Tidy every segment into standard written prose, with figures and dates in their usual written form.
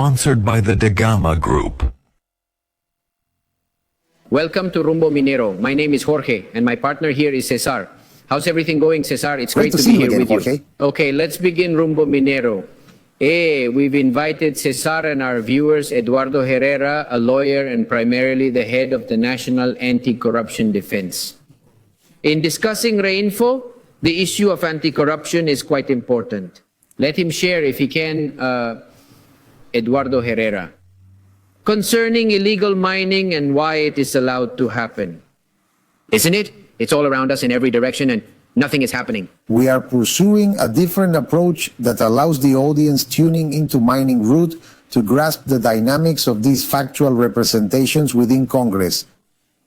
sponsored by the Dagama Group. Welcome to Rumbo Minero. My name is Jorge, and my partner here is Cesar. How's everything going, Cesar? It's great to be here with you. Okay, let's begin Rumbo Minero. We've invited Cesar and our viewers, Eduardo Herrera, a lawyer and primarily the head of the National Anti-Corruption Defense. In discussing REINFO, the issue of anti-corruption is quite important. Let him share, if he can, Eduardo Herrera, concerning illegal mining and why it is allowed to happen. Isn't it? It's all around us in every direction and nothing is happening. We are pursuing a different approach that allows the audience tuning into mining route to grasp the dynamics of these factual representations within Congress.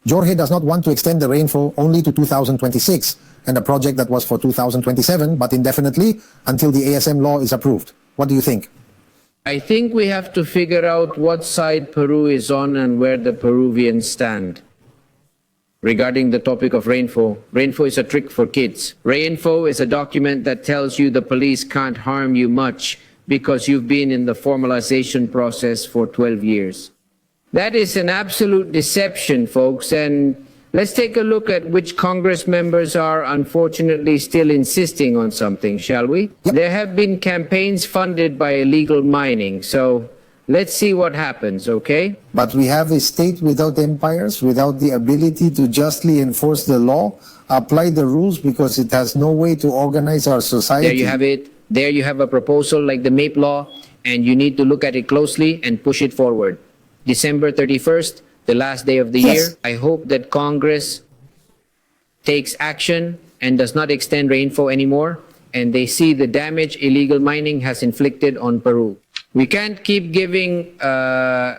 Jorge does not want to extend the REINFO only to 2026 and a project that was for 2027, but indefinitely until the ASM law is approved. What do you think? I think we have to figure out what side Peru is on and where the Peruvians stand. Regarding the topic of REINFO, REINFO is a trick for kids. REINFO is a document that tells you the police can't harm you much because you've been in the formalization process for 12 years. That is an absolute deception, folks, and let's take a look at which Congress members are unfortunately still insisting on something, shall we? Yep. There have been campaigns funded by illegal mining, so let's see what happens, okay? But we have a state without empires, without the ability to justly enforce the law, apply the rules because it has no way to organize our society. There you have it. There you have a proposal like the MAPE law, and you need to look at it closely and push it forward. December 31st, the last day of the year. I hope that Congress takes action and does not extend REINFO anymore, and they see the damage illegal mining has inflicted on Peru. We can't keep giving the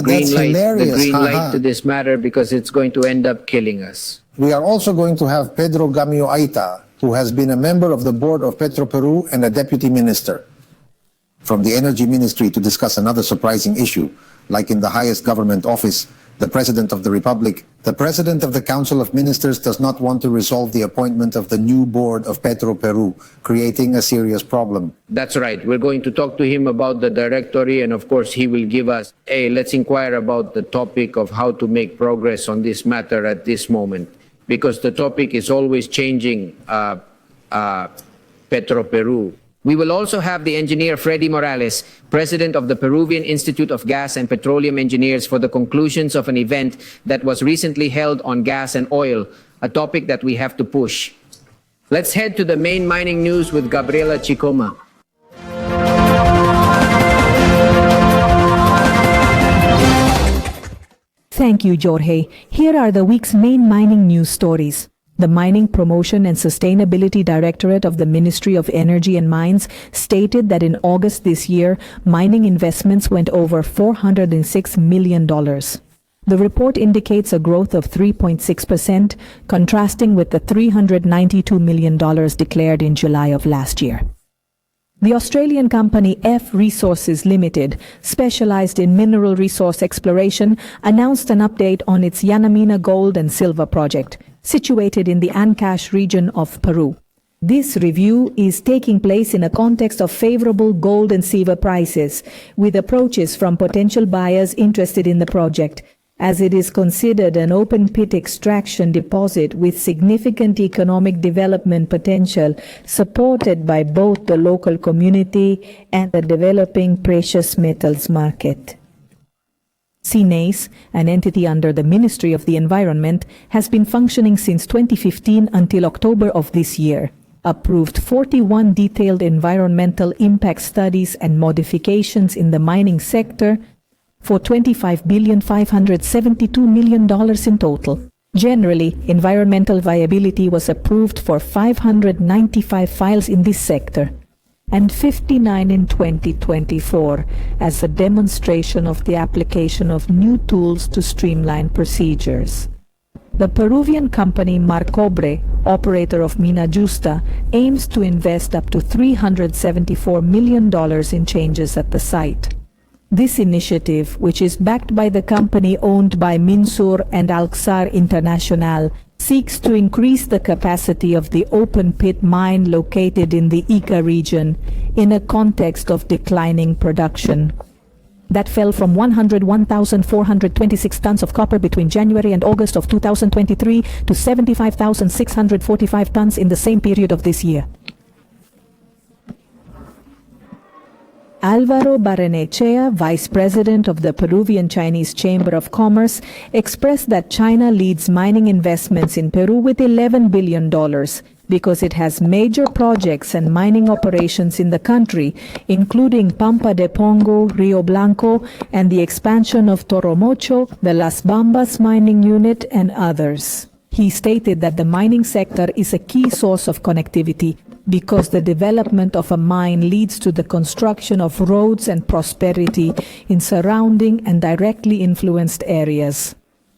green light to this matter because it's going to end up killing us. We are also going to have Pedro Gamio, who has been a member of the board of Petroperu and a deputy minister from the Energy Ministry, to discuss another surprising issue. Like in the highest government office, the President of the Republic, the President of the Council of Ministers does not want to resolve the appointment of the new board of Petroperu, creating a serious problem. That's right. We're going to talk to him about the directory, and of course he will give us, let's inquire about the topic of how to make progress on this matter at this moment, because the topic is always changing, Petroperu. We will also have the engineer Freddy Morales, president of the Peruvian Institute of Gas and Petroleum Engineers, for the conclusions of an event that was recently held on gas and oil, a topic that we have to push. Let's head to the main mining news with Gabriela Chicoma. Thank you, Jorge. Here are the week's main mining news stories. The Mining Promotion and Sustainability Directorate of the Ministry of Energy and Mines stated that in August this year, mining investments went over $406 million. The report indicates a growth of 3.6%, contrasting with the $392 million declared in July of last year. The Australian company F Resources Limited, specialized in mineral resource exploration, announced an update on its Yanamina gold and silver project, situated in the Ancash region of Peru. This review is taking place in a context of favorable gold and silver prices, with approaches from potential buyers interested in the project, as it is considered an open-pit extraction deposit with significant economic development potential, supported by both the local community and the developing precious metals market. CNACE, an entity under the Ministry of the Environment, has been functioning since 2015 until October of this year. Approved 41 detailed environmental impact studies and modifications in the mining sector for $25,572 million in total. Generally, environmental viability was approved for 595 files in this sector, and 59 in 2024, as a demonstration of the application of new tools to streamline procedures. The Peruvian company Marcobre, operator of Mina Justa, aims to invest up to $374 million in changes at the site. This initiative, which is backed by the company owned by Minsur and Alxar International, seeks to increase the capacity of the open pit mine located in the Ica region in a context of declining production. That fell from 101,426 tons of copper between January and August of 2023 to 75,645 tons in the same period of this year. Alvaro Barrenechea, Vice President of the Peruvian Chinese Chamber of Commerce, expressed that China leads mining investments in Peru with $11 billion because it has major projects and mining operations in the country, including Pampa de Pongo, Rio Blanco, and the expansion of Toromocho, the Las Bambas mining unit, and others. He stated that the mining sector is a key source of connectivity because the development of a mine leads to the construction of roads and prosperity in surrounding and directly influenced areas.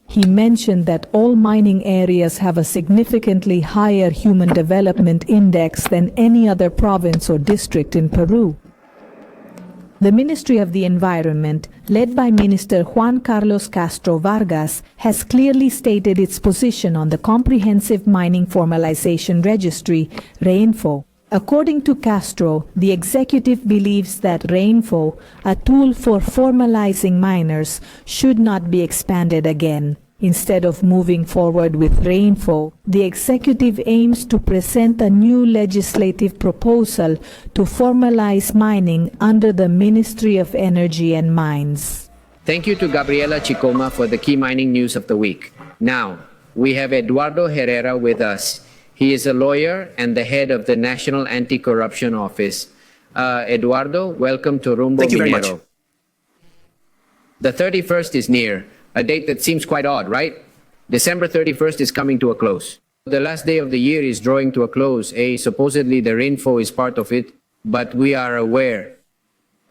He mentioned that all mining areas have a significantly higher human development index than any other province or district in Peru. The Ministry of the Environment, led by Minister Juan Carlos Castro Vargas, has clearly stated its position on the Comprehensive Mining Formalization Registry, REINFO. According to Castro, the executive believes that REINFO, a tool for formalizing miners, should not be expanded again. Instead of moving forward with REINFO, the executive aims to present a new legislative proposal to formalize mining under the Ministry of Energy and Mines. Thank you to Gabriela Chicoma for the key mining news of the week. Now, we have Eduardo Herrera with us. He is a lawyer and the head of the National Anticorruption Office. Eduardo, welcome to Rumbo Thank you very Minero. much. The 31st is near, a date that seems quite odd, right? December 31st is coming to a close. The last day of the year is drawing to a close. Supposedly the REINFO is part of it, but we are aware.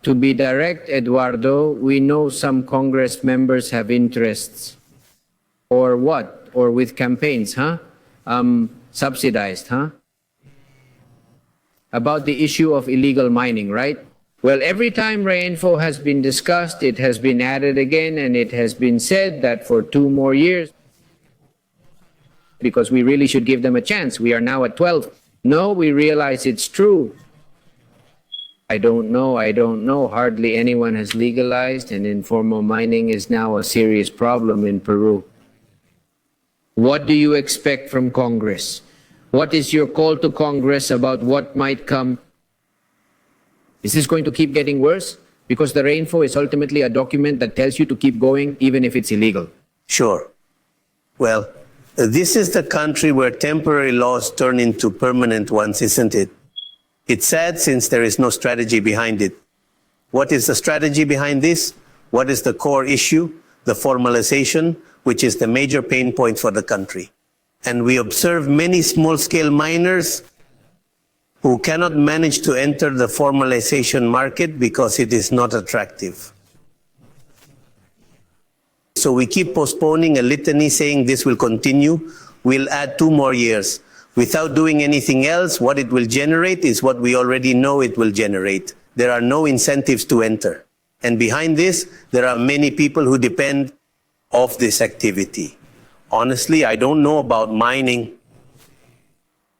To be direct, Eduardo, we know some Congress members have interests. Or what? Or with campaigns, huh? Subsidized, huh? About the issue of illegal mining, right? Well, every time REINFO has been discussed, it has been added again, and it has been said that for 2 more years, because we really should give them a chance. We are now at 12. No, we realize it's true. I don't know. Hardly anyone has legalized, and informal mining is now a serious problem in Peru. What do you expect from Congress? What is your call to Congress about what might come? Is this going to keep getting worse? Because the REINFO is ultimately a document that tells you to keep going even if it's illegal. Sure. Well, this is the country where temporary laws turn into permanent ones, isn't it? It's sad since there is no strategy behind it. What is the strategy behind this? What is the core issue? The formalization, which is the major pain point for the country. And we observe many small-scale miners who cannot manage to enter the formalization market because it is not attractive. So we keep postponing a litany saying this will continue. We'll add 2 more years. Without doing anything else, what it will generate is what we already know it will generate. There are no incentives to enter. And behind this, there are many people who depend of this activity. Honestly, I don't know about mining.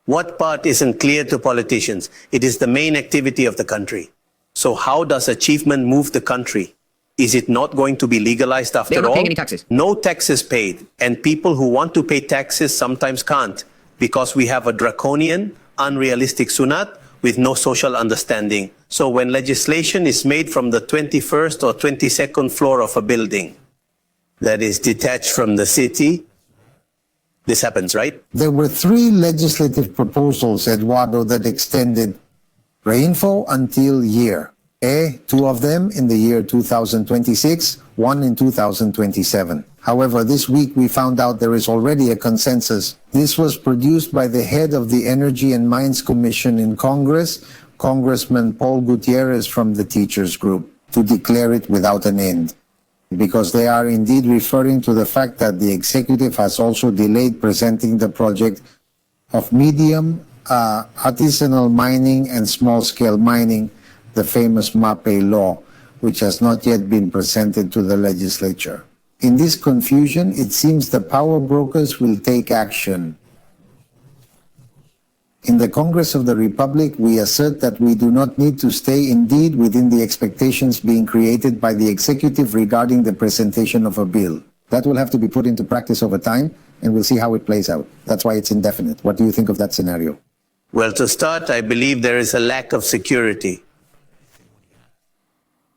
What part isn't clear to politicians? It is the main activity of the country. So how does achievement move the country? Is it not going to be legalized after all? They're not paying any taxes. No taxes paid. And people who want to pay taxes sometimes can't because we have a draconian, unrealistic sunat with no social understanding. So when legislation is made from the 21st or 22nd floor of a building that is detached from the city, this happens, right? There were 3 legislative proposals, Eduardo, that extended REINFO until year. 2 of them in the year 2026, 1 in 2027. However, this week we found out there is already a consensus. This was produced by the head of the Energy and Mines Commission in Congress, Congressman Paul Gutierrez from the Teachers Group, to declare it without an end. Because they are indeed referring to the fact that the executive has also delayed presenting the project of medium artisanal mining and small-scale mining, the famous MAPE law, which has not yet been presented to the legislature. In this confusion, it seems the power brokers will take action. In the Congress of the Republic, we assert that we do not need to stay indeed within the expectations being created by the executive regarding the presentation of a bill. That will have to be put into practice over time, and we'll see how it plays out. That's why it's indefinite. What do you think of that scenario? Well, to start, I believe there is a lack of security.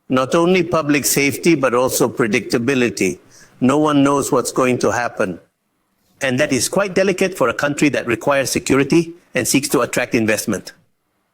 Not only public safety, but also predictability. No one knows what's going to happen. And that is quite delicate for a country that requires security and seeks to attract investment.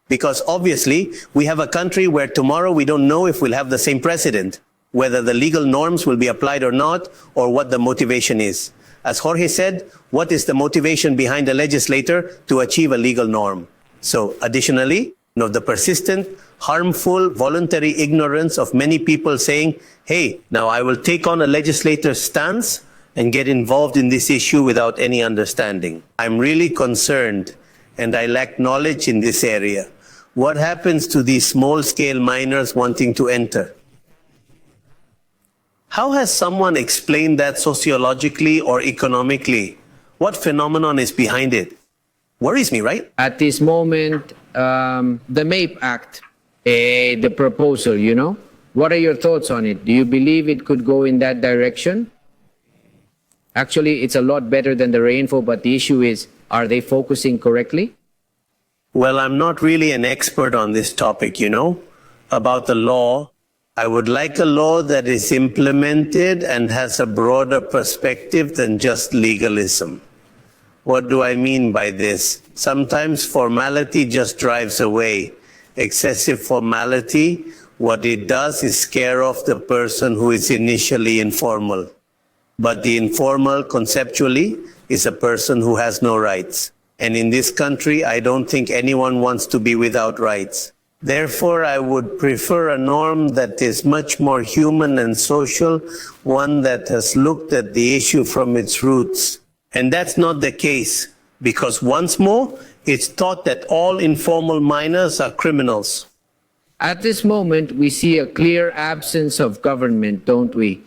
Because obviously, we have a country where tomorrow we don't know if we'll have the same president, whether the legal norms will be applied or not, or what the motivation is. As Jorge said, what is the motivation behind the legislator to achieve a legal norm? So additionally, the persistent, harmful, voluntary ignorance of many people saying, hey, now I will take on a legislator's stance and get involved in this issue without any understanding. I'm really concerned, and I lack knowledge in this area. What happens to these small-scale miners wanting to enter? How has someone explained that sociologically or economically? What phenomenon is behind it? Worries me, right? At this moment, the MAPE Act, the proposal, what are your thoughts on it? Do you believe it could go in that direction? Actually, it's a lot better than the REINFO, but the issue is, are they focusing correctly? Well, I'm not really an expert on this topic, about the law. I would like a law that is implemented and has a broader perspective than just legalism. What do I mean by this? Sometimes formality just drives away. Excessive formality, what it does is scare off the person who is initially informal. But the informal, conceptually, is a person who has no rights. And in this country, I don't think anyone wants to be without rights. Therefore, I would prefer a norm that is much more human and social, one that has looked at the issue from its roots. And that's not the case, because once more, it's thought that all informal miners are criminals. At this moment, we see a clear absence of government, don't we?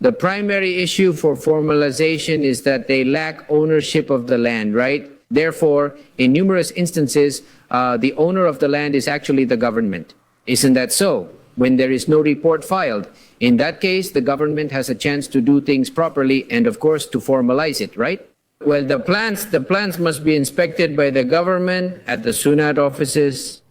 The primary issue for formalization is that they lack ownership of the land, right? Therefore, in numerous instances, the owner of the land is actually the government. Isn't that so? When there is no report filed, in that case, the government has a chance to do things properly and, of course, to formalize it, right? Well, the plans must be inspected by the government at the Ciudad offices.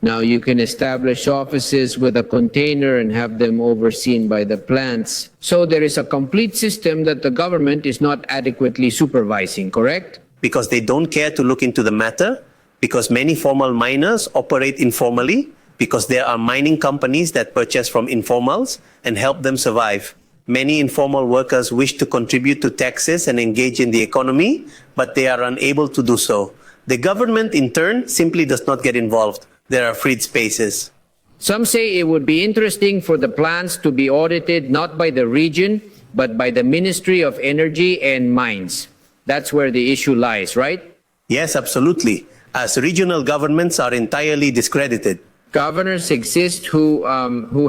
Now you can establish offices with a container and have them overseen by the plants. So there is a complete system that the government is not adequately supervising, correct? Because they don't care to look into the matter, because many formal miners operate informally, because there are mining companies that purchase from informals and help them survive. Many informal workers wish to contribute to taxes and engage in the economy, but they are unable to do so. The government, in turn, simply does not get involved. There are freed spaces. Some say it would be interesting for the plants to be audited not by the region, but by the Ministry of Energy and Mines. That's where the issue lies, right? Yes, absolutely. As regional governments are entirely discredited. Governors exist who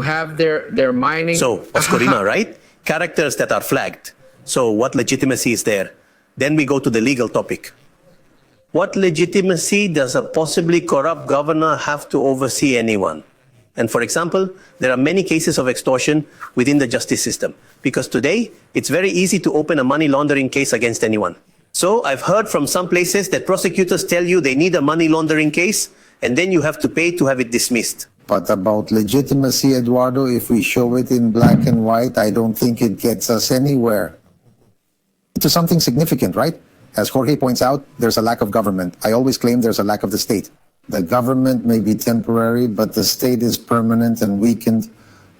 have their mining... So, Oscorina, right? Characters that are flagged. So, what legitimacy is there? Then we go to the legal topic. What legitimacy does a possibly corrupt governor have to oversee anyone? And for example, there are many cases of extortion within the justice system. Because today, it's very easy to open a money laundering case against anyone. So I've heard from some places that prosecutors tell you they need a money laundering case, and then you have to pay to have it dismissed. But about legitimacy, Eduardo, if we show it in black and white, I don't think it gets us anywhere. To something significant, right? As Jorge points out, there's a lack of government. I always claim there's a lack of the state. The government may be temporary, but the state is permanent and weakened,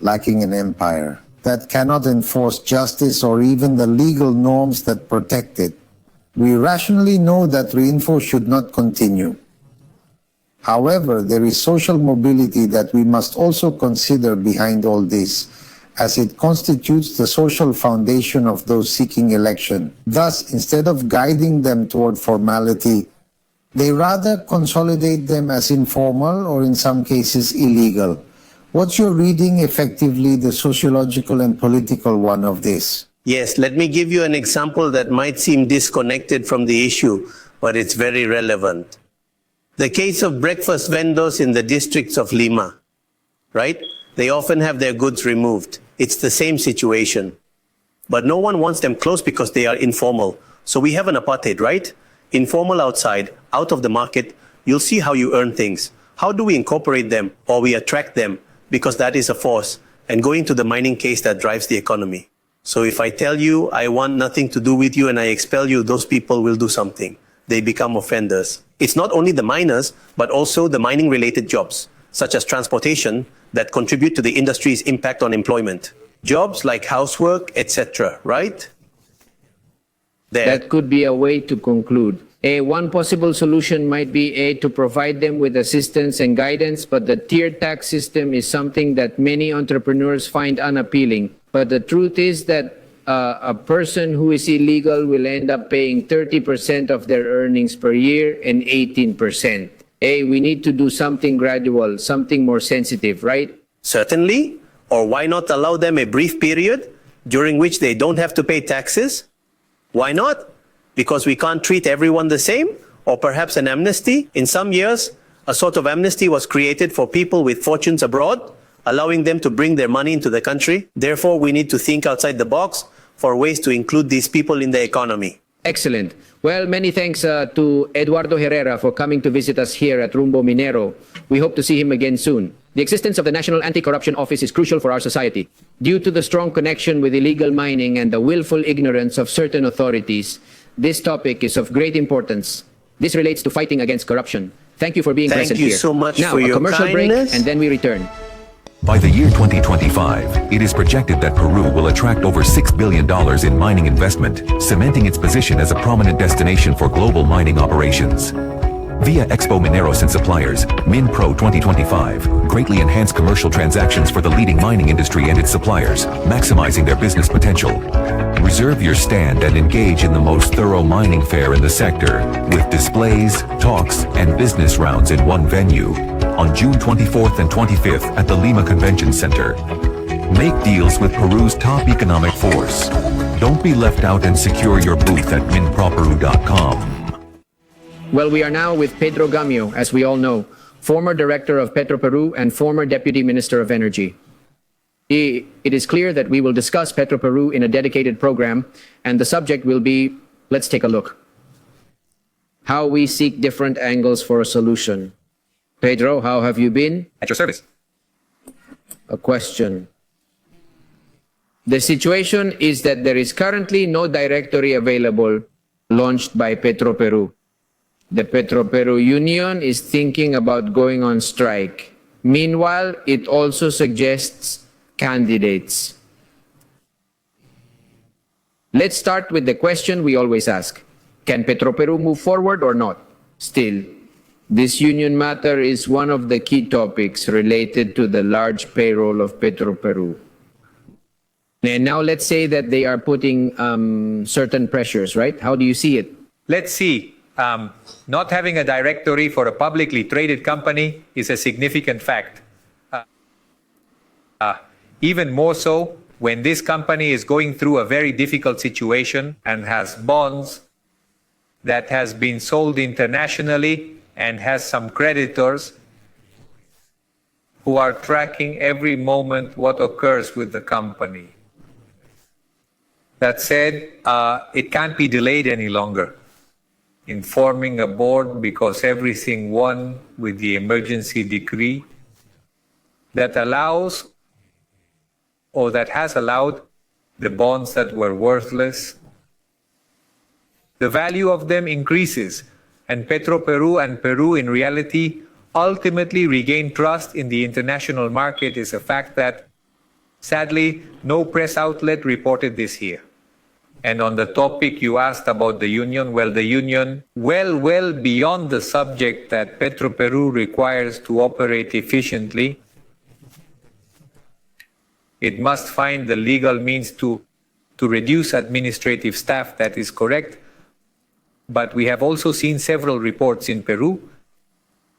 lacking an empire that cannot enforce justice or even the legal norms that protect it. We rationally know that REINFO should not continue. However, there is social mobility that we must also consider behind all this, as it constitutes the social foundation of those seeking election. Thus, instead of guiding them toward formality, they rather consolidate them as informal or in some cases illegal, What's your reading, effectively, the sociological and political one of this? Yes, let me give you an example that might seem disconnected from the issue, but it's very relevant. The case of breakfast vendors in the districts of Lima, right? They often have their goods removed. It's the same situation. But no one wants them closed because they are informal. So we have an apartheid, right? Informal outside, out of the market, you'll see how you earn things. How do we incorporate them or we attract them? Because that is a force. And going to the mining case that drives the economy. So if I tell you I want nothing to do with you and I expel you, those people will do something. They become offenders. It's not only the miners, but also the mining-related jobs, such as transportation, that contribute to the industry's impact on employment. Jobs like housework, etc., right? There. That could be a way to conclude. One possible solution might be to provide them with assistance and guidance, but the tiered tax system is something that many entrepreneurs find unappealing. But the truth is that a person who is illegal will end up paying 30% of their earnings per year and 18%. We need to do something gradual, something more sensitive, right? Certainly. Or why not allow them a brief period during which they don't have to pay taxes? Why not? Because we can't treat everyone the same? Or perhaps an amnesty? In some years, a sort of amnesty was created for people with fortunes abroad, allowing them to bring their money into the country. Therefore, we need to think outside the box for ways to include these people in the economy. Excellent. Well, many thanks to Eduardo Herrera for coming to visit us here at Rumbo Minero. We hope to see him again soon. The existence of the National Anticorruption Office is crucial for our society. Due to the strong connection with illegal mining and the willful ignorance of certain authorities, this topic is of great importance. This relates to fighting against corruption. Thank you for being present here. Thank you so much now, for your commercial kindness. break, and then we return. By the year 2025, it is projected that Peru will attract over $6 billion in mining investment, cementing its position as a prominent destination for global mining operations. Via Expo Mineros and Suppliers, MinPro 2025 greatly enhanced commercial transactions for the leading mining industry and its suppliers, maximizing their business potential. Reserve your stand and engage in the most thorough mining fair in the sector, with displays, talks, and business rounds in one venue, on June 24th and 25th at the Lima Convention Center. Make deals with Peru's top economic force. Don't be left out and secure your booth at minproperu.com. Well, we are now with Pedro Gamio, as we all know, former Director of Petroperu and former Deputy Minister of Energy. It is clear that we will discuss Petroperu in a dedicated program, and the subject will be, let's take a look, how we seek different angles for a solution. Pedro, how have you been? At your service. A question. The situation is that there is currently no directory available launched by Petroperu. The Petroperu Union is thinking about going on strike. Meanwhile, it also suggests candidates. Let's start with the question we always ask. Can Petroperu move forward or not? Still, this union matter is one of the key topics related to the large payroll of Petroperu. And now let's say that they are putting certain pressures, right? How do you see it? Let's see. Not having a directory for a publicly traded company is a significant fact. Even more so when this company is going through a very difficult situation and has bonds that has been sold internationally and has some creditors who are tracking every moment what occurs with the company. That said, it can't be delayed any longer in forming a board because everything won with the emergency decree that allows or that has allowed the bonds that were worthless. The value of them increases, and Petroperu and Peru in reality ultimately regain trust in the international market is a fact that, sadly, no press outlet reported this year. And on the topic you asked about the union, well, the union, well beyond the subject that Petroperu requires to operate efficiently, it must find the legal means to reduce administrative staff, that is correct. But we have also seen several reports in Peru,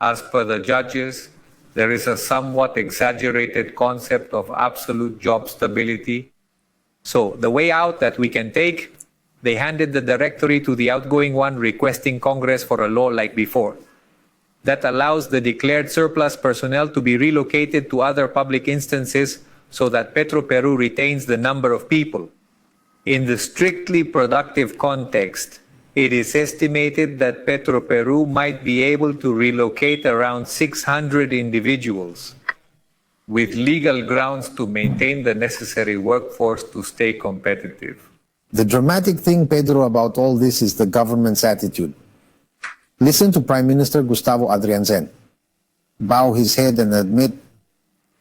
as per the judges, there is a somewhat exaggerated concept of absolute job stability. So the way out that we can take, they handed the directory to the outgoing one, requesting Congress for a law like before. That allows the declared surplus personnel to be relocated to other public instances so that Petroperu retains the number of people. In the strictly productive context, it is estimated that Petroperu might be able to relocate around 600 individuals with legal grounds to maintain the necessary workforce to stay competitive. The dramatic thing, Pedro, about all this is the government's attitude. Listen to Prime Minister Gustavo Adrianzen bow his head and admit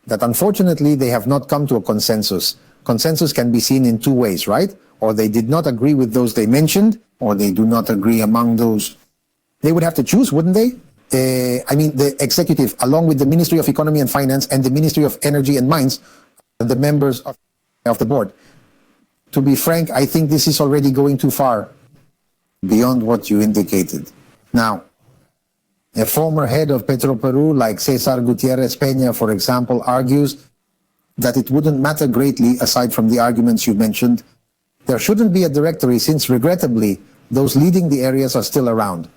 that unfortunately they have not come to a consensus. Consensus can be seen in two ways, right? Or they did not agree with those they mentioned, or they do not agree among those. They would have to choose, wouldn't they? The executive, along with the Ministry of Economy and Finance and the Ministry of Energy and Mines, the members of the board. To be frank, I think this is already going too far beyond what you indicated. Now, a former head of Petroperu like Cesar Gutierrez Peña, for example, argues that it wouldn't matter greatly, aside from the arguments you mentioned. There shouldn't be a directory since, regrettably, those leading the areas are still around,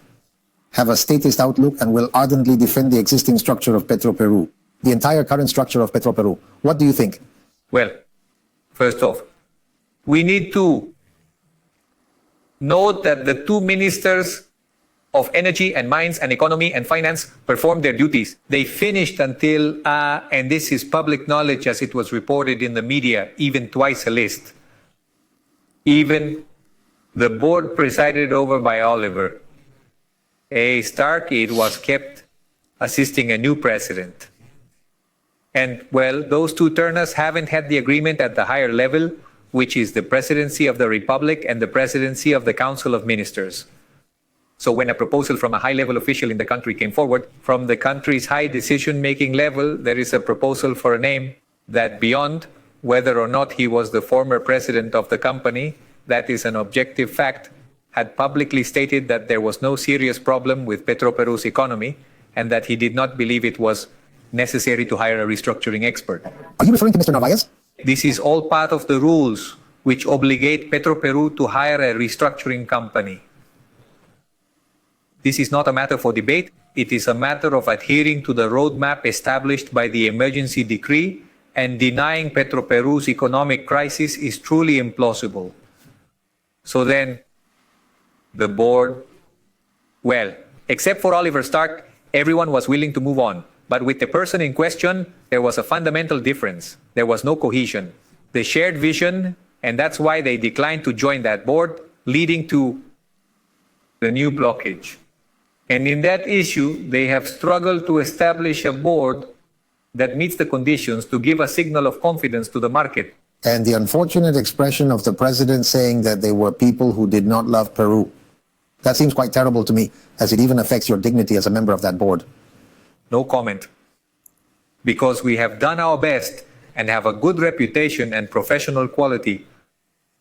have a statist outlook, and will ardently defend the existing structure of Petroperu, the entire current structure of Petroperu. What do you think? Well, first off, we need to note that the two ministers of Energy and Mines and Economy and Finance performed their duties. They finished until, and this is public knowledge as it was reported in the media, even twice a list. Even the board presided over by Oliver A. Starkey was kept assisting a new president. And well, those two turners haven't had the agreement at the higher level, which is the Presidency of the Republic and the Presidency of the Council of Ministers. So when a proposal from a high-level official in the country came forward, from the country's high decision-making level, there is a proposal for a name that beyond whether or not he was the former president of the company, that is an objective fact, had publicly stated that there was no serious problem with Petroperu's economy and that he did not believe it was necessary to hire a restructuring expert. Are you referring to Mr. Narvaez? This is all part of the rules which obligate Petroperu to hire a restructuring company. This is not a matter for debate. It is a matter of adhering to the roadmap established by the emergency decree, and denying Petroperu's economic crisis is truly implausible. So then, the board, well, except for Oliver Stark, everyone was willing to move on. But with the person in question, there was a fundamental difference. There was no cohesion. They shared vision, and that's why they declined to join that board, leading to the new blockage. And in that issue, they have struggled to establish a board that meets the conditions to give a signal of confidence to the market. And the unfortunate expression of the president saying that they were people who did not love Peru. That seems quite terrible to me, as it even affects your dignity as a member of that board. No comment. Because we have done our best and have a good reputation and professional quality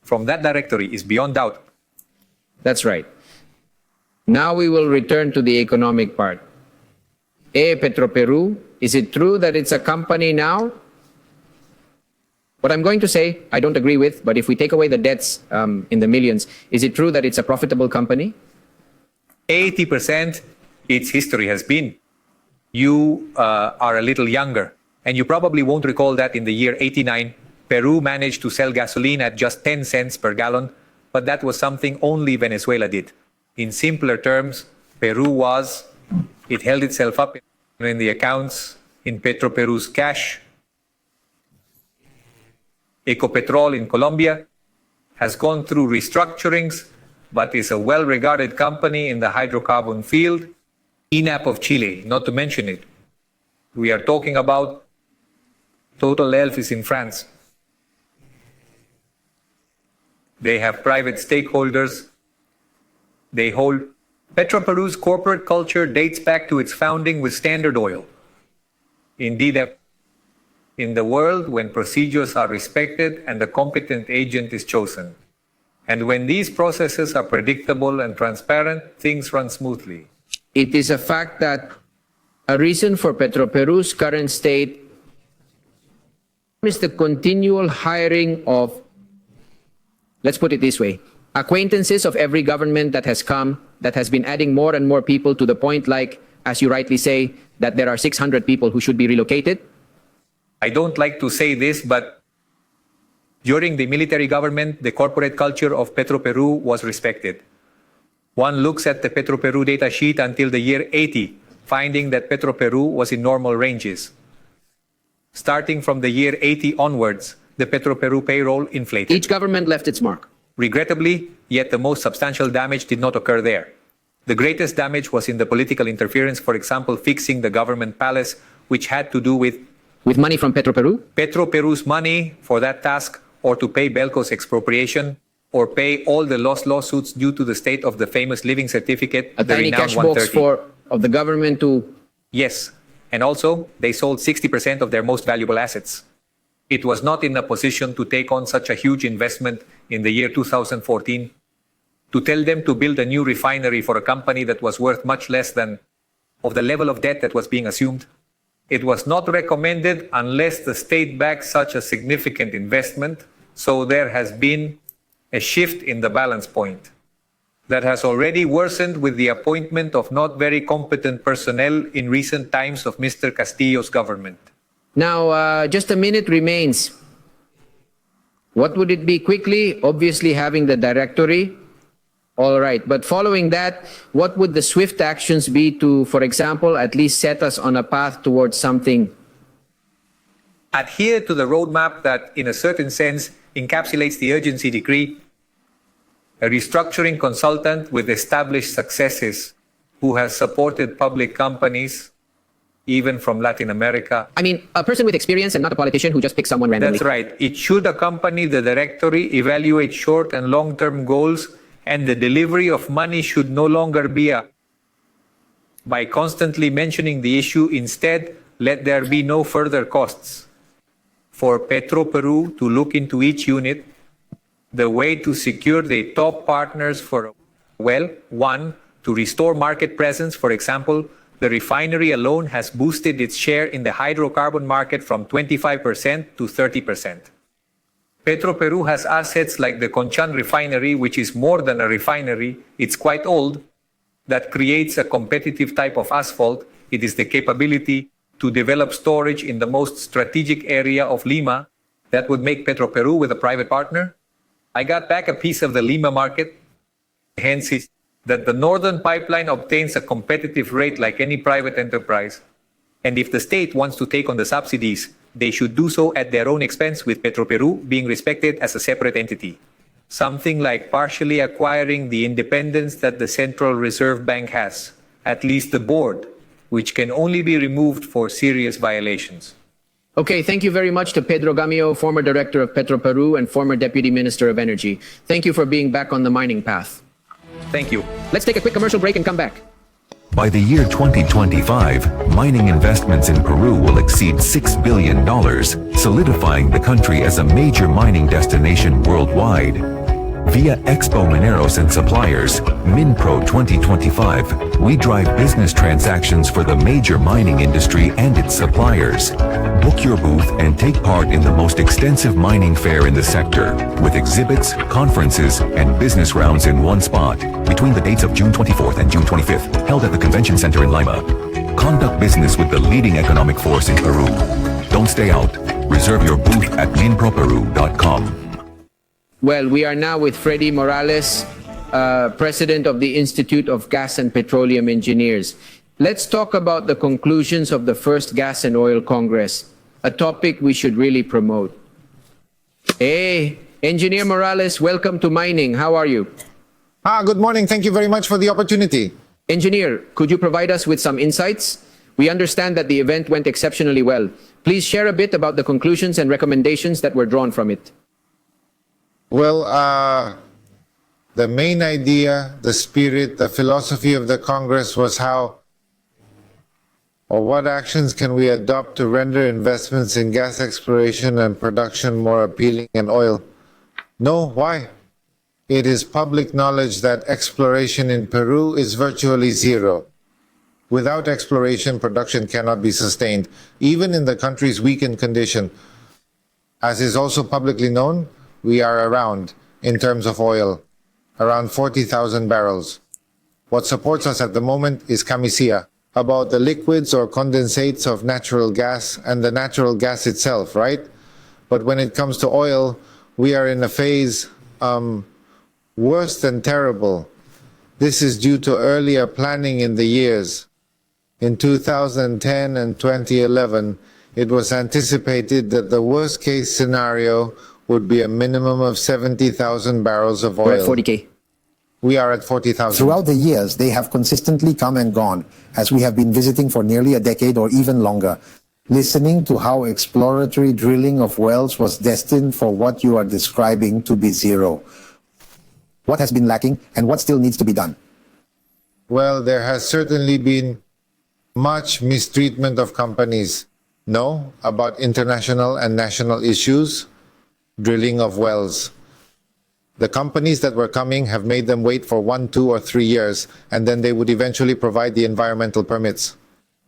from that directory is beyond doubt. That's right. Now we will return to the economic part. Petroperu, is it true that it's a company now? What I'm going to say, I don't agree with, but if we take away the debts in the millions, is it true that it's a profitable company? 80% its history has been. You are a little younger, and you probably won't recall that in the year 89, Peru managed to sell gasoline at just 10 cents per gallon, but that was something only Venezuela did. In simpler terms, Peru it held itself up in the accounts in Petroperu's cash. Ecopetrol in Colombia has gone through restructurings, but is a well-regarded company in the hydrocarbon field. INAP of Chile, not to mention it. We are talking about Total Elf is in France. They have private stakeholders. They hold. Petroperu's corporate culture dates back to its founding with Standard Oil. Indeed, in the world when procedures are respected and a competent agent is chosen. And when these processes are predictable and transparent, things run smoothly. It is a fact that A reason for Petroperu's current state is the continual hiring of, let's put it this way, acquaintances of every government that has come, that has been adding more and more people to the point, like, as you rightly say, that there are 600 people who should be relocated? I don't like to say this, but during the military government, the corporate culture of Petroperu was respected. One looks at the Petroperu data sheet until the year 80, finding that Petroperu was in normal ranges. Starting from the year 80 onwards, the Petroperu payroll inflated. Each government left its mark. Regrettably, yet the most substantial damage did not occur there. The greatest damage was in the political interference, for example, fixing the government palace, which had to do with money from Petroperu? Petroperu's money for that task, or to pay Belco's expropriation, or pay all the lost lawsuits due to the state of the famous living certificate, A the tiny renowned cash box 130. of the government to... Yes, and also they sold 60% of their most valuable assets. It was not in a position to take on such a huge investment in the year 2014, to tell them to build a new refinery for a company that was worth much less than of the level of debt that was being assumed. It was not recommended unless the state backs such a significant investment, so there has been a shift in the balance point that has already worsened with the appointment of not very competent personnel in recent times of Mr. Castillo's government. Now, just a minute remains. What would it be quickly? Obviously, having the directory. All right. But following that, what would the swift actions be to, for example, at least set us on a path towards something? Adhere to the roadmap that, in a certain sense, encapsulates the urgency decree. A restructuring consultant with established successes who has supported public companies, even from Latin America. I mean, a person with experience and not a politician who just picks someone randomly. That's right. It should accompany the directory, evaluate short and long-term goals, and the delivery of money should no longer be by constantly mentioning the issue. Instead, let there be no further costs. For Petroperu to look into each unit, the way to secure the top partners for, well, one, to restore market presence. For example, the refinery alone has boosted its share in the hydrocarbon market from 25% to 30%. Petroperu has assets like the Conchan refinery, which is more than a refinery. It's quite old, that creates a competitive type of asphalt. It is the capability to develop storage in the most strategic area of Lima that would make Petroperu with a private partner. I got back a piece of the Lima market, hence is that the northern pipeline obtains a competitive rate like any private enterprise. And if the state wants to take on the subsidies, they should do so at their own expense, with Petroperu being respected as a separate entity. Something like partially acquiring the independence that the Central Reserve Bank has, at least the board, which can only be removed for serious violations. Okay, thank you very much to Pedro Gamio, former Director of Petroperu and former Deputy Minister of Energy. Thank you for being back on the mining path. Thank you. Let's take a quick commercial break and come back. By the year 2025, mining investments in Peru will exceed $6 billion, solidifying the country as a major mining destination worldwide. Via Expo Mineros and Suppliers, MinPro 2025, we drive business transactions for the major mining industry and its suppliers. Book your booth and take part in the most extensive mining fair in the sector, with exhibits, conferences, and business rounds in one spot, between the dates of June 24th and June 25th, held at the Convention Center in Lima. Conduct business with the leading economic force in Peru. Don't stay out. Reserve your booth at minproperu.com. Well, we are now with Freddy Morales, President of the Institute of Gas and Petroleum Engineers. Let's talk about the conclusions of the first Gas and Oil Congress, a topic we should really promote. Hey, Engineer Morales, welcome to Mining. How are you? Good morning. Thank you very much for the opportunity. Engineer, could you provide us with some insights? We understand that the event went exceptionally well. Please share a bit about the conclusions and recommendations that were drawn from it. Well, the main idea, the spirit, the philosophy of the Congress was how or what actions can we adopt to render investments in gas exploration and production more appealing, and oil? No, why? It is public knowledge that exploration in Peru is virtually zero. Without exploration, production cannot be sustained, even in the country's weakened condition. As is also publicly known, we are around, in terms of oil, around 40,000 barrels. What supports us at the moment is Camisea, about the liquids or condensates of natural gas and the natural gas itself, right? But when it comes to oil, we are in a phase worse than terrible. This is due to earlier planning in the years. In 2010 and 2011, it was anticipated that the worst case scenario would be a minimum of 70,000 barrels of oil. We're at 40K. We are at 40,000. Throughout the years, they have consistently come and gone, as we have been visiting for nearly a decade or even longer, listening to how exploratory drilling of wells was destined for what you are describing to be zero. What has been lacking and what still needs to be done? Well, there has certainly been much mistreatment of companies. No, about international and national issues, drilling of wells. The companies that were coming have made them wait for 1, 2, or 3 years, and then they would eventually provide the environmental permits,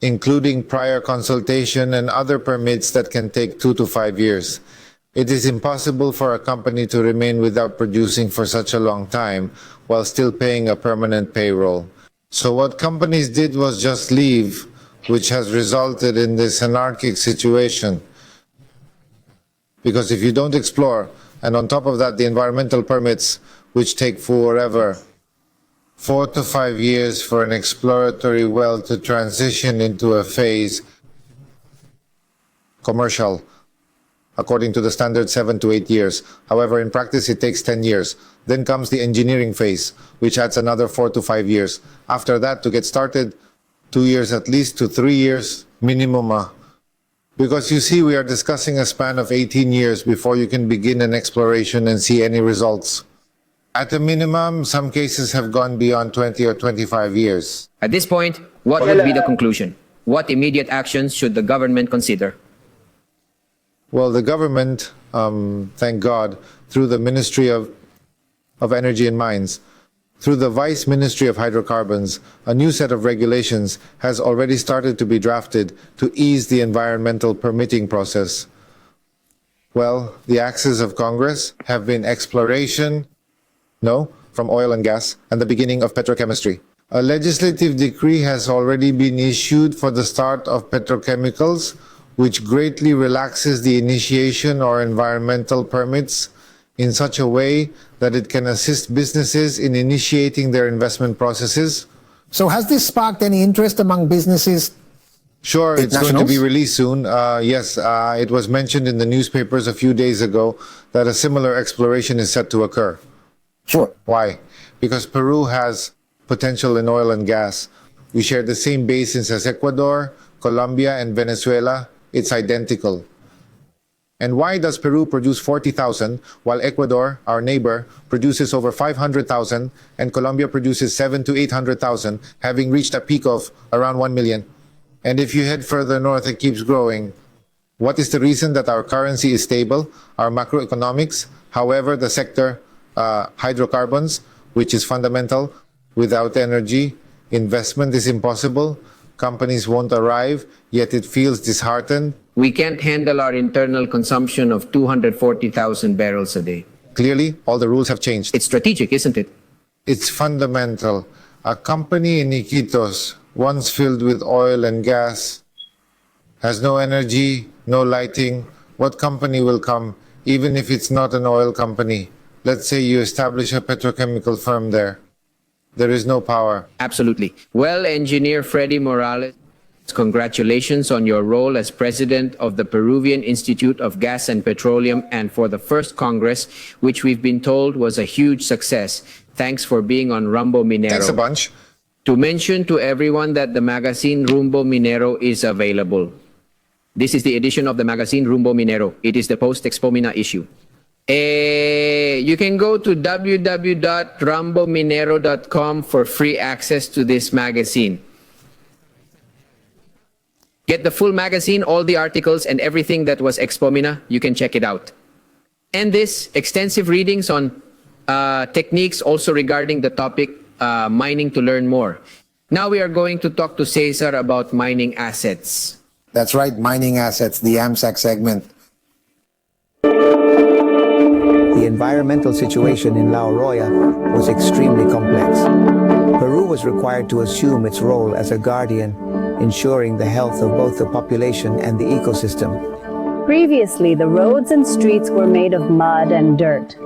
including prior consultation and other permits that can take 2 to 5 years. It is impossible for a company to remain without producing for such a long time while still paying a permanent payroll. So what companies did was just leave, which has resulted in this anarchic situation. Because if you don't explore, and on top of that, the environmental permits, which take forever, 4 to 5 years for an exploratory well to transition into a phase commercial, according to the standard 7 to 8 years. However, in practice, it takes 10 years. Then comes the engineering phase, which adds another 4 to 5 years. After that, to get started, 2 years at least to 3 years minimum. Because you see, we are discussing a span of 18 years before you can begin an exploration and see any results. At a minimum, some cases have gone beyond 20 or 25 years. At this point, what would be the conclusion? What immediate actions should the government consider? Well, the government, thank God, through the Ministry of Energy and Mines, through the Vice Ministry of Hydrocarbons, a new set of regulations has already started to be drafted to ease the environmental permitting process. Well, the axes of Congress have been exploration, from oil and gas, and the beginning of petrochemistry. A legislative decree has already been issued for the start of petrochemicals, which greatly relaxes the initiation or environmental permits in such a way that it can assist businesses in initiating their investment processes. So has this sparked any interest among businesses? Sure, it's going to be released soon. Yes, it was mentioned in the newspapers a few days ago that a similar exploration is set to occur. Sure. Why? Because Peru has potential in oil and gas. We share the same basins as Ecuador, Colombia, and Venezuela. It's identical. And why does Peru produce 40,000 while Ecuador, our neighbor, produces over 500,000 and Colombia produces 700,000 to 800,000, having reached a peak of around 1 million? And if you head further north, it keeps growing. What is the reason that our currency is stable, our macroeconomics? However, the sector, hydrocarbons, which is fundamental, without energy, investment is impossible. Companies won't arrive, yet it feels disheartened. We can't handle our internal consumption of 240,000 barrels a day. Clearly, all the rules have changed. It's strategic, isn't it? It's fundamental. A company in Iquitos, once filled with oil and gas, has no energy, no lighting. What company will come, even if it's not an oil company? Let's say you establish a petrochemical firm there. There is no power. Absolutely. Well, Engineer Freddy Morales, congratulations on your role as president of the Peruvian Institute of Gas and Petroleum and for the first Congress, which we've been told was a huge success. Thanks for being on Rumbo Minero. Thanks a bunch. To mention to everyone that the magazine Rumbo Minero is available. This is the edition of the magazine Rumbo Minero. It is the post-Expomina issue. You can go to www.rumbominero.com for free access to this magazine. Get the full magazine, all the articles, and everything that was Expomina. You can check it out. And this extensive readings on techniques also regarding the topic mining to learn more. Now we are going to talk to Cesar about mining assets. That's right, mining assets, the AMSAC segment. The environmental situation in La Oroya was extremely complex. Peru was required to assume its role as a guardian, ensuring the health of both the population and the ecosystem. Previously, the roads and streets were made of mud and dirt.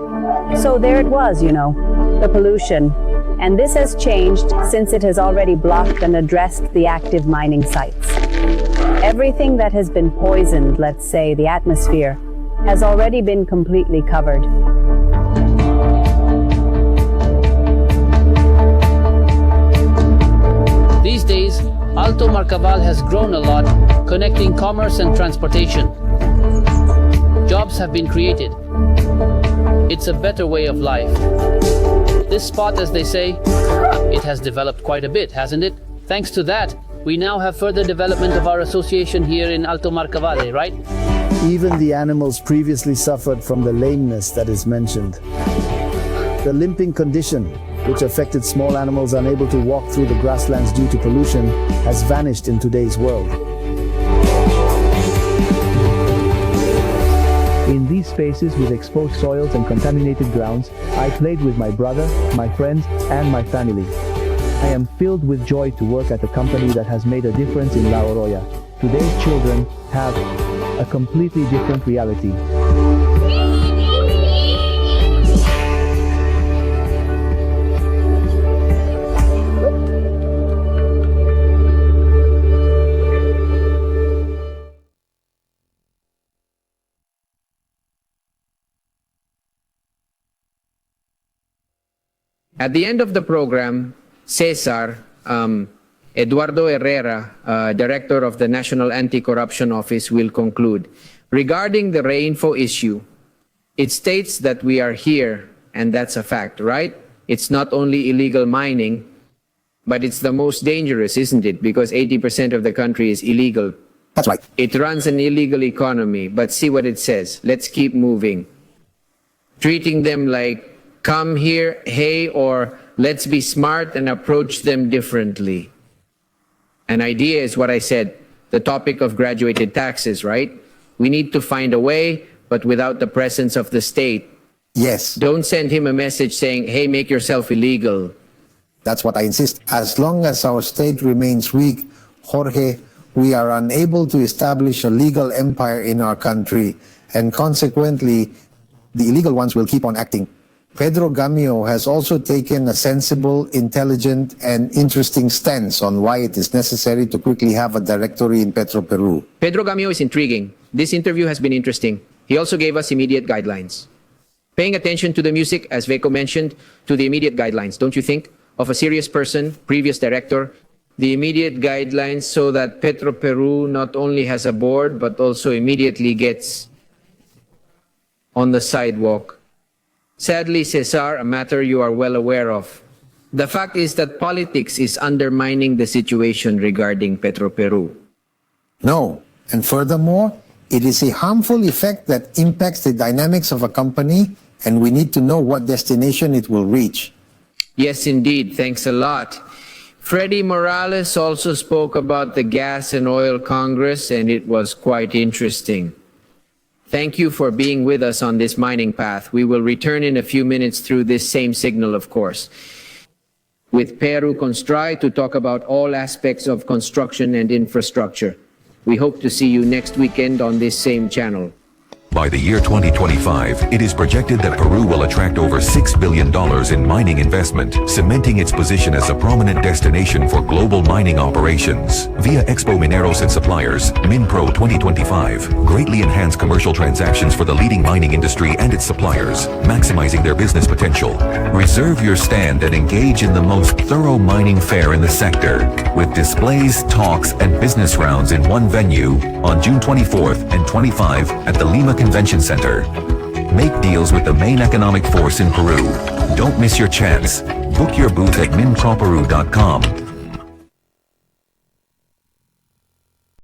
So there it was, the pollution. And this has changed since it has already blocked and addressed the active mining sites. Everything that has been poisoned, let's say the atmosphere, has already been completely covered. These days, Alto Marcaval has grown a lot, connecting commerce and transportation. Jobs have been created. It's a better way of life. This spot, as they say, it has developed quite a bit, hasn't it? Thanks to that, we now have further development of our association here in Alto Marcavale, right? Even the animals previously suffered from the lameness that is mentioned. The limping condition, which affected small animals unable to walk through the grasslands due to pollution, has vanished in today's world. In these spaces with exposed soils and contaminated grounds, I played with my brother, my friends, and my family. I am filled with joy to work at a company that has made a difference in La Oroya. Today's children have a completely different reality. At the end of the program, Cesar, Eduardo Herrera, Director of the National Anticorruption Office, will conclude. Regarding the REINFO issue, it states that we are here, and that's a fact, right? It's not only illegal mining, but it's the most dangerous, isn't it? Because 80% of the country is illegal. That's right. It runs an illegal economy, but see what it says. Let's keep moving. Treating them like, come here, hey, or let's be smart and approach them differently. An idea is what I said, the topic of graduated taxes, right? We need to find a way, but without the presence of the state. Yes. Don't send him a message saying, hey, make yourself illegal. That's what I insist. As long as our state remains weak, Jorge, we are unable to establish a legal empire in our country, and consequently, the illegal ones will keep on acting. Pedro Gamio has also taken a sensible, intelligent, and interesting stance on why it is necessary to quickly have a directory in Petroperu. Pedro Gamio is intriguing. This interview has been interesting. He also gave us immediate guidelines. Paying attention to the music, as Veco mentioned, to the immediate guidelines, don't you think? Of a serious person, previous director, the immediate guidelines so that Petroperu not only has a board, but also immediately gets on the sidewalk. Sadly, Cesar, a matter you are well aware of. The fact is that politics is undermining the situation regarding Petroperu. No, and furthermore, it is a harmful effect that impacts the dynamics of a company, and we need to know what destination it will reach. Yes, indeed. Thanks a lot. Freddy Morales also spoke about the Gas and Oil Congress, and it was quite interesting. Thank you for being with us on this mining path. We will return in a few minutes through this same signal, of course, with Peru Construy to talk about all aspects of construction and infrastructure. We hope to see you next weekend on this same channel. By the year 2025, it is projected that Peru will attract over $6 billion in mining investment, cementing its position as a prominent destination for global mining operations. Via Expo Mineros and Suppliers, MinPro 2025 greatly enhanced commercial transactions for the leading mining industry and its suppliers, maximizing their business potential. Reserve your stand and engage in the most thorough mining fair in the sector, with displays, talks, and business rounds in one venue on June 24th and 25 at the Lima Convention Center. Make deals with the main economic force in Peru. Don't miss your chance. Book your booth at minproperu.com.